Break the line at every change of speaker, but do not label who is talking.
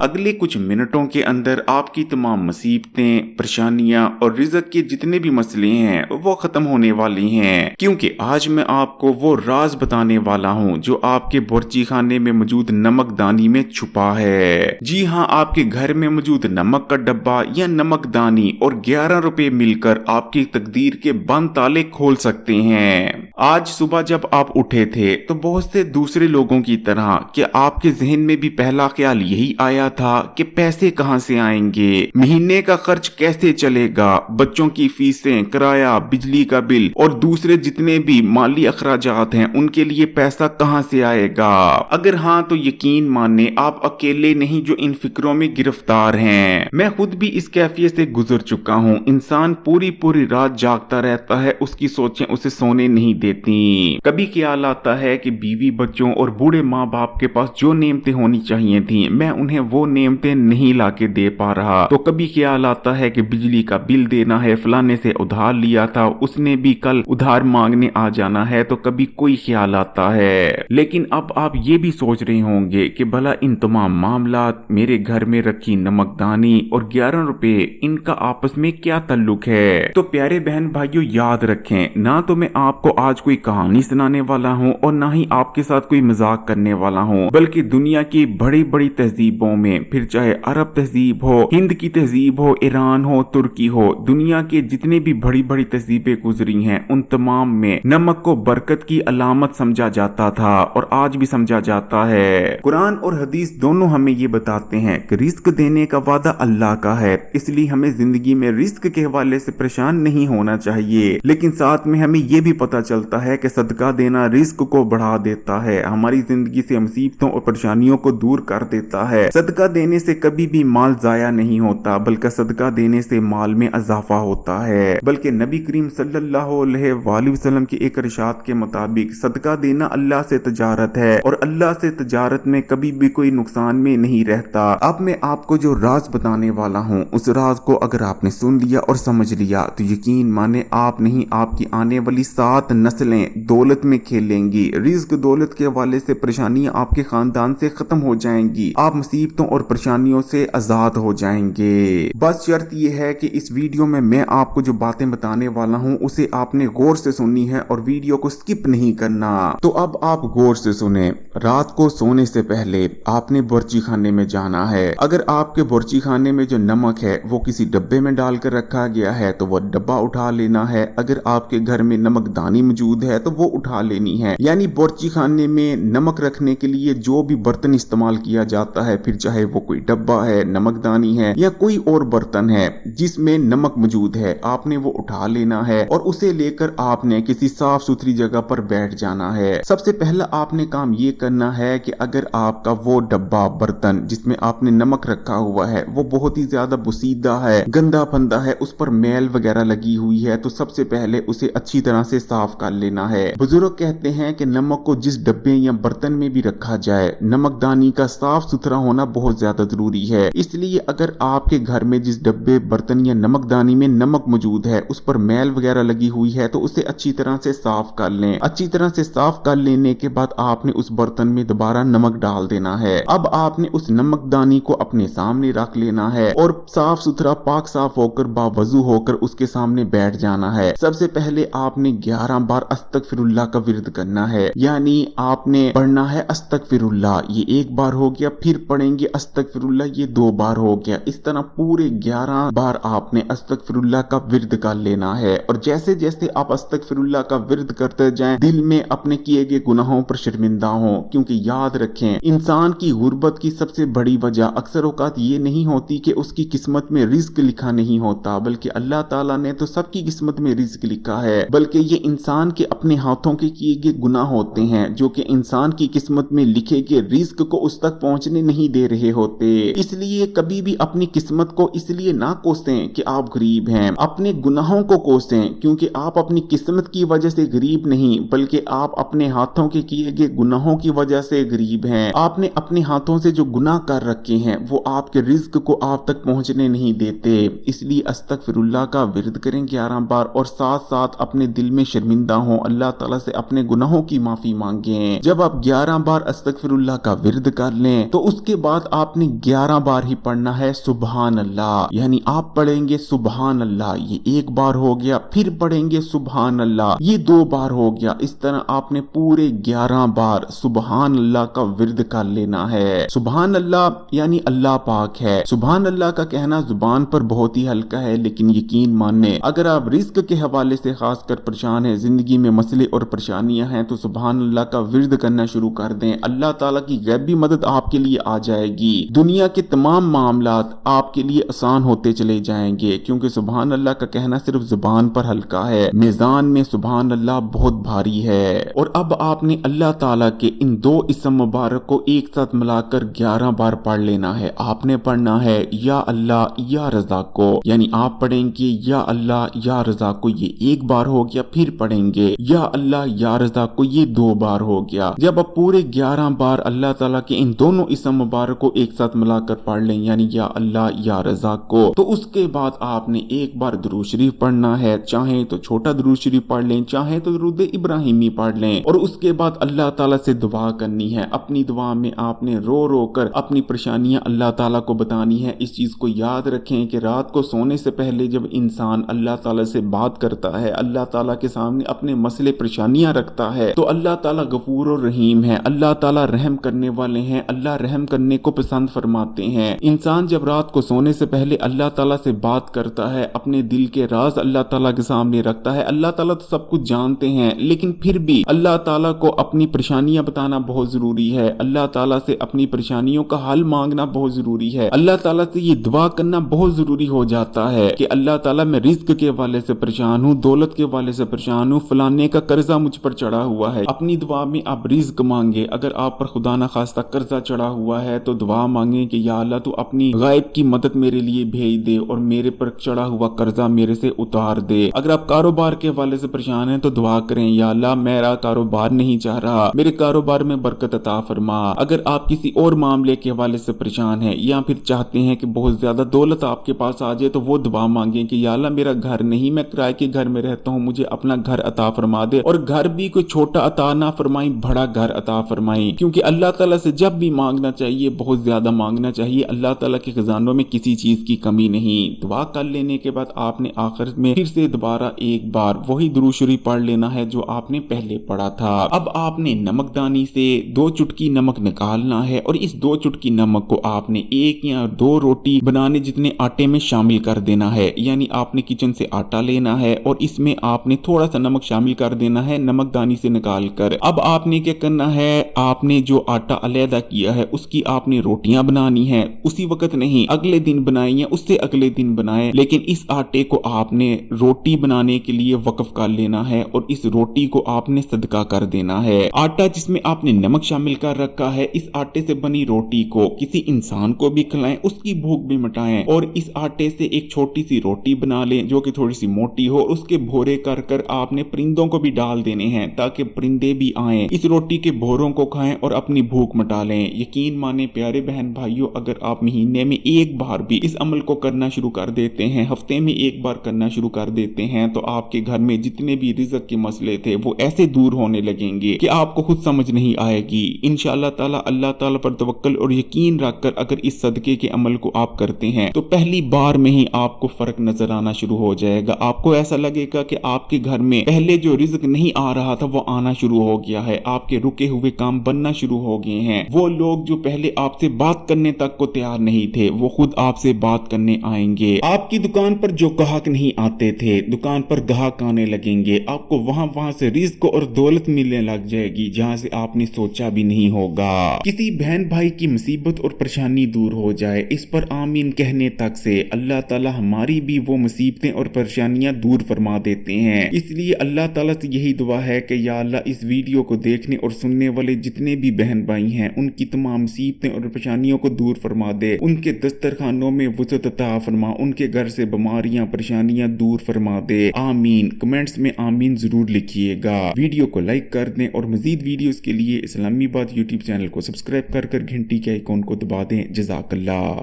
اگلے کچھ منٹوں کے اندر آپ کی تمام مصیبتیں، پریشانیاں اور رزق کے جتنے بھی مسئلے ہیں وہ ختم ہونے والی ہیں، کیونکہ آج میں آپ کو وہ راز بتانے والا ہوں جو آپ کے بورچی خانے میں موجود نمک دانی میں چھپا ہے۔ جی ہاں، آپ کے گھر میں موجود نمک کا ڈبہ یا نمک دانی اور 11 روپے مل کر آپ کی تقدیر کے بند تالے کھول سکتے ہیں۔ آج صبح جب آپ اٹھے تھے تو بہت سے دوسرے لوگوں کی طرح کہ آپ کے ذہن میں بھی پہلا خیال یہی آیا تھا کہ پیسے کہاں سے آئیں گے، مہینے کا خرچ کیسے چلے گا، بچوں کی فیسیں، کرایہ، بجلی کا بل اور دوسرے جتنے بھی مالی اخراجات ہیں ان کے لیے پیسہ کہاں سے آئے گا۔ اگر ہاں تو یقین مانیں آپ اکیلے نہیں جو ان فکروں میں گرفتار ہیں۔ میں خود بھی اس کیفیت سے گزر چکا ہوں۔ انسان پوری رات جاگتا رہتا ہے، اس کی سوچیں اسے سونے نہیں دیتی۔ کبھی خیال آتا ہے کہ بیوی، بچوں اور بوڑھے ماں باپ کے پاس جو نعمتیں ہونی چاہیے تھیں میں انہیں وہ نعمتیں نہیں لا کے دے پا رہا، تو کبھی خیال آتا ہے کہ بجلی کا بل دینا ہے، فلانے سے ادھار لیا تھا، اس نے بھی کل ادھار مانگنے آ جانا ہے، تو کبھی کوئی خیال آتا ہے۔ لیکن اب آپ یہ بھی سوچ رہے ہوں گے کہ بھلا ان تمام معاملات، میرے گھر میں رکھی نمک دانی اور 11 روپے، ان کا آپس میں کیا تعلق ہے؟ تو پیارے بہن بھائیوں یاد رکھیں، نہ تو میں آپ کو آج کوئی کہانی سنانے والا ہوں اور نہ ہی آپ کے ساتھ کوئی مذاق کرنے والا ہوں، بلکہ دنیا کی بڑی بڑی تہذیبوں میں، پھر چاہے عرب تہذیب ہو، ہند کی تہذیب ہو، ایران ہو، ترکی ہو، دنیا کے جتنے بھی بڑی بڑی تہذیبیں گزری ہیں ان تمام میں نمک کو برکت کی علامت سمجھا جاتا تھا اور آج بھی سمجھا جاتا ہے۔ قرآن اور حدیث دونوں ہمیں یہ بتاتے ہیں کہ رزق دینے کا وعدہ اللہ کا ہے، اس لیے ہمیں زندگی میں رزق کے حوالے سے پریشان نہیں ہونا چاہیے، لیکن ساتھ میں ہمیں یہ بھی پتا چلتا ہے کہ صدقہ دینا رزق کو بڑھا دیتا ہے، ہماری زندگی سے مصیبتوں اور پریشانیوں کو دور کر دیتا ہے۔ صدقہ دینے سے کبھی بھی مال ضائع نہیں ہوتا، بلکہ صدقہ دینے سے مال میں اضافہ ہوتا ہے، بلکہ نبی کریم صلی اللہ علیہ وآلہ وسلم کی ایک ارشاد کے مطابق صدقہ دینا اللہ سے تجارت ہے اور اللہ سے تجارت میں کبھی بھی کوئی نقصان میں نہیں رہتا۔ اب میں آپ کو جو راز بتانے والا ہوں اس راز کو اگر آپ نے سن لیا اور سمجھ لیا تو یقین مانے آپ نہیں، آپ کی آنے والی 7 نسلیں دولت میں کھیلیں گی۔ رزق دولت کے حوالے سے پریشانیاں آپ کے خاندان سے ختم ہو جائیں گی، آپ مصیبتوں اور پریشانیوں سے آزاد ہو جائیں گے۔ بس شرط یہ ہے کہ اس ویڈیو میں آپ کو جو باتیں بتانے والا ہوں اسے آپ نے غور سے سننی ہے اور ویڈیو کو سکپ نہیں کرنا۔ تو اب آپ غور سے سنیں۔ رات کو سونے سے پہلے آپ نے بورچی خانے میں جانا ہے۔ اگر آپ کے بورچی خانے میں جو نمک ہے وہ کسی ڈبے میں ڈال کر رکھا گیا ہے تو وہ ڈبہ اٹھا لینا ہے، اگر آپ کے گھر میں نمک دانی موجود ہے تو وہ اٹھا لینی ہے۔ یعنی بورچی خانے میں نمک رکھنے کے لیے جو بھی برتن استعمال کیا جاتا ہے، پھر چاہے وہ کوئی ڈبہ ہے، نمک دانی ہے یا کوئی اور برتن ہے جس میں نمک موجود ہے، آپ نے وہ اٹھا لینا ہے اور اسے لے کر آپ نے کسی صاف ستھری جگہ پر بیٹھ جانا ہے۔ سب سے پہلا آپ نے کام یہ کرنا ہے کہ اگر آپ کا وہ ڈبہ، برتن جس میں آپ نے نمک رکھا ہوا ہے وہ بہت ہی زیادہ بسیدہ ہے، گندا پھندا ہے، اس پر میل وغیرہ لگی ہوئی ہے، تو سب سے پہلے اسے اچھی طرح سے صاف کر لینا ہے۔ بزرگ کہتے ہیں کہ نمک کو جس ڈبے یا برتن میں بھی رکھا جائے، نمک دانی کا صاف ستھرا ہونا بہت زیادہ ضروری ہے۔ اس لیے اگر آپ کے گھر میں جس ڈبے، برتن یا نمک دانی میں نمک موجود ہے اس پر میل وغیرہ لگی ہوئی ہے تو اسے اچھی طرح سے صاف کر لیں۔ اچھی طرح سے صاف کر لینے کے بعد آپ نے اس برتن میں دوبارہ نمک ڈال دینا ہے۔ اب آپ نے اس نمک دانی کو اپنے سامنے رکھ لینا ہے اور صاف ستھرا، پاک صاف ہو کر، باوضو ہو کر اس کے سامنے بیٹھ جانا ہے۔ سب سے پہلے آپ نے 11 بار استغفر اللہ کا ورد کرنا ہے، یعنی آپ نے پڑھنا ہے استغفر اللہ، یہ 1 بار ہو گیا، پھر پڑھیں گے استغفر اللہ، یہ 2 بار ہو گیا، اس طرح پورے 11 بار آپ نے استغفر اللہ کا ورد کر لینا ہے۔ اور جیسے جیسے آپ استغفر اللہ کا ورد کرتے جائیں دل میں اپنے کیے گئے گناہوں پر شرمندہ ہوں، کیونکہ یاد رکھیں انسان کی غربت کی سب سے بڑی وجہ اکثر اوقات یہ نہیں ہوتی کہ اس کی قسمت میں رزق لکھا نہیں ہوتا، بلکہ اللہ تعالیٰ نے تو سب کی قسمت میں رزق لکھا ہے، بلکہ یہ انسان کے اپنے ہاتھوں کے کیے گئے گناہ ہوتے ہیں جو کہ انسان کی قسمت میں لکھے گئے رزق کو اس تک پہنچنے نہیں دے رہے ہوتے۔ اس لیے کبھی بھی اپنی قسمت کو اس لیے نہ کوسیں کہ آپ غریب ہیں، اپنے گناہوں کو کوسیں، کیونکہ آپ اپنی قسمت کی وجہ سے غریب نہیں بلکہ آپ اپنے ہاتھوں کے کیے گئے گناہوں کی وجہ سے غریب ہیں۔ آپ نے اپنے ہاتھوں سے جو گناہ کر رکھے ہیں وہ آپ کے رزق کو آپ تک پہنچنے نہیں دیتے، اس لیے استغفر اللہ کا ورد کریں 11 بار اور ساتھ ساتھ اپنے دل میں شرمندہ ہوں، اللہ تعالیٰ سے اپنے گناہوں کی معافی مانگیں۔ جب آپ 11 بار استغفر اللہ کا ورد کر لیں تو اس کے بعد آپ نے 11 بار ہی پڑھنا ہے سبحان اللہ، یعنی آپ پڑھیں گے سبحان اللہ، یہ ایک بار ہو گیا، پھر پڑھیں گے سبحان اللہ، یہ 2 بار ہو گیا۔ اس طرح آپ نے پورے 11 بار سبحان اللہ کا ورد کر لینا ہے۔ سبحان اللہ یعنی اللہ پاک ہے۔ سبحان اللہ کا کہنا زبان پر بہت ہی ہلکا ہے، لیکن یقین مانیں اگر آپ رزق کے حوالے سے خاص کر پریشان ہیں، زندگی میں مسئلے اور پریشانیاں ہیں، تو سبحان اللہ کا ورد کرنا شروع کر دیں، اللہ تعالیٰ کی غیبی مدد آپ کے لیے آ جائے گی۔ دنیا کے تمام معاملات آپ کے لیے آسان ہوتے چلے جائیں گے، کیونکہ سبحان اللہ کا کہنا صرف زبان پر ہلکا ہے، میزان میں سبحان اللہ بہت بھاری ہے۔ اور اب آپ نے اللہ تعالیٰ کے ان 2 اسم مبارک کو ایک ساتھ ملا کر 11 بار پڑھ لینا ہے۔ آپ نے پڑھنا ہے یا اللہ یا رزاق کو، یعنی آپ پڑھیں گے یا اللہ یا رزاق کو، یہ ایک بار ہو گیا، پھر پڑھیں گے یا اللہ یا رزاق کو، یہ 2 بار ہو گیا۔ جب آپ پورے 11 بار اللہ تعالیٰ کے ان دونوں اسم مبارک کو ایک ساتھ ملا کر پڑھ لیں، یعنی یا اللہ یا رزاق کو، تو اس کے بعد آپ نے ایک بار درود شریف پڑھنا ہے، چاہیں تو چھوٹا درود شریف پڑھ لیں، چاہیں تو درود ابراہیمی پڑھ لیں، اور اس کے بعد اللہ تعالیٰ سے دعا کرنی ہے۔ اپنی دعا میں آپ نے رو رو کر اپنی پریشانیاں اللہ تعالیٰ کو بتانی ہے۔ اس چیز کو یاد رکھیں کہ رات کو سونے سے پہلے جب انسان اللہ تعالیٰ سے بات کرتا ہے، اللہ تعالیٰ کے سامنے اپنے مسئلے پریشانیاں رکھتا ہے، تو اللہ تعالیٰ غفور و رحیم ہے، اللہ تعالیٰ رحم کرنے والے ہیں، اللہ رحم کرنے کو پسند فرماتے ہیں۔ انسان جب رات کو سونے سے پہلے اللہ تعالیٰ سے بات کرتا ہے، اپنے دل کے راز اللہ تعالیٰ کے سامنے رکھتا ہے، اللہ تعالیٰ تو سب کچھ جانتے ہیں، لیکن پھر بھی اللہ تعالیٰ کو اپنی پریشانیاں بتانا بہت ضروری ہے، اللہ تعالیٰ سے اپنی پریشانیوں کا حل مانگنا بہت ضروری ہے، اللہ تعالیٰ سے یہ دعا کرنا بہت ضروری ہو جاتا ہے کہ اللہ تعالیٰ میں رزق کے والے سے پریشان ہوں، دولت کے والے سے پریشان ہوں، فلانے کا قرضہ مجھ پر چڑھا ہوا ہے۔ اپنی دعا میں آپ رزق مانگے، اگر آپ پر خدا نہ خواستہ قرضہ چڑھا ہوا ہے تو دعا مانگیں کہ یا اللہ تو اپنی غائب کی مدد میرے لیے بھیج دے اور میرے پر چڑھا ہوا قرضہ میرے سے اتار دے۔ اگر آپ کاروبار کے والے سے پریشان ہیں تو دعا کریں یا اللہ میرا کاروبار نہیں چاہ رہا، میرے کاروبار میں برکت عطا فرما۔ اگر آپ کسی اور معاملے کے والے سے پریشان ہیں یا پھر چاہتے ہیں کہ بہت زیادہ دولت آپ کے پاس آ جائے، تو وہ دعا مانگیں کہ یا اللہ میرا گھر نہیں، میں کرائے کے گھر میں رہتا ہوں، مجھے اپنا گھر عطا فرما دے، اور گھر بھی کوئی چھوٹا عطا نہ فرمائیں، بڑا گھر عطا فرمائیں، کیونکہ اللہ تعالیٰ سے جب بھی مانگنا چاہیے بہت زیادہ مانگنا چاہیے، اللہ تعالیٰ کے خزانوں میں کسی چیز کی کمی نہیں۔ دعا کر لینے کے بعد آپ نے آخر میں پھر سے دوبارہ ایک بار وہی درود شریف پڑھ لینا ہے جو آپ نے پہلے پڑھا تھا۔ اب آپ نے نمک دانی سے 2 چٹکی نمک نکالنا ہے، اور اس 2 چٹکی نمک کو آپ نے 1 یا 2 روٹی بنانے جتنے آٹے میں شامل کر دینا ہے، یعنی آپ نے کچن سے آٹا لینا ہے اور اس میں آپ نے تھوڑا سا نمک شامل کر دینا ہے نمک دانی سے نکال کر۔ اب آپ نے کیا کرنا ہے، آپ نے جو آٹا علیحدہ کیا ہے اس کی آپ نے روٹیاں بنانی ہیں، اسی وقت نہیں، اگلے دن بنائیں یا اس سے اگلے دن بنائیں، لیکن اس آٹے کو آپ نے روٹی بنانے کے لیے وقف کر لینا ہے اور اس روٹی کو آپ نے صدقہ کر دینا ہے۔ آٹا جس میں آپ نے نمک شامل کر رکھا ہے، اس آٹے سے بنی روٹی کو کسی انسان کو بھی کھلائیں، اس کی بھوک بھی مٹائیں، اور اس آٹے سے ایک چھوٹی سی روٹی بنا لیں جو کہ تھوڑی سی موٹی ہو، اور اس کے بھورے کر کر آپ نے پرندوں کو بھی ڈال دینے ہیں تاکہ پرندے بھی آئیں، اس روٹی کے بھوروں کو کھائیں اور اپنی بھوک مٹا لیں۔ یقین مانیں پیارے بہن بھائیوں، اگر آپ مہینے میں ایک بار بھی اس عمل کو کرنا شروع کر دیتے ہیں، ہفتے میں ایک بار کرنا شروع کر دیتے ہیں، تو آپ کے گھر میں جتنے بھی رزق کے مسئلے تھے وہ ایسے دور ہونے لگیں گے کہ آپ کو خود سمجھ نہیں آئے گی۔ انشاءاللہ تعالی اللہ تعالی پر توکل اور یقین رکھ کر اگر اس صدقے کے عمل کو آپ کرتے ہیں تو پہلی بار میں ہی آپ کو فرق نظر آنا شروع ہو جائے گا۔ آپ کو ایسا لگے گا کہ آپ کے گھر میں پہلے جو رزق نہیں آ رہا تھا وہ آنا شروع ہو گیا ہے، آپ کے رکے ہوئے کام بننا شروع ہو گئے ہیں۔ وہ لوگ جو پہلے آپ سے بات کرنے تک کو تیار نہیں تھے وہ خود آپ سے بات کرنے آئیں گے۔ آپ کی دکان پر جو گاہک نہیں آتے تھے دکان پر گاہک آنے لگیں گے، آپ کو وہاں سے رزق اور دولت ملنے لگ جائے گی جہاں سے آپ نے سوچا بھی نہیں ہوگا۔ کسی بہن بھائی کی مصیبت اور پریشانی دور ہو جائے، اس پر آمین کہنے تک سے اللہ تعالی ہماری بھی وہ مصیبتیں اور پریشانیاں دور فرما دیتے ہیں۔ اس لیے اللہ تعالی سے یہی دعا ہے کہ یا اللہ اس ویڈیو کو دیکھنے اور سننے والے جتنے بھی بہن بھائی ہیں ان کی تمام مصیبتیں اور پریشانیوں کو دور فرما دے، ان کے دسترخوانوں میں وسعت عطا فرما، ان کے گھر سے بیماریاں پریشانیاں دور فرما دے۔ آمین۔ کمنٹس میں آمین ضرور لکھیے گا، ویڈیو کو لائک کر دیں اور مزید ویڈیوز کے لیے اسلامی بات یوٹیوب چینل کو سبسکرائب کر کر گھنٹی کے آئیکن کو دبا دیں۔ جزاک اللہ۔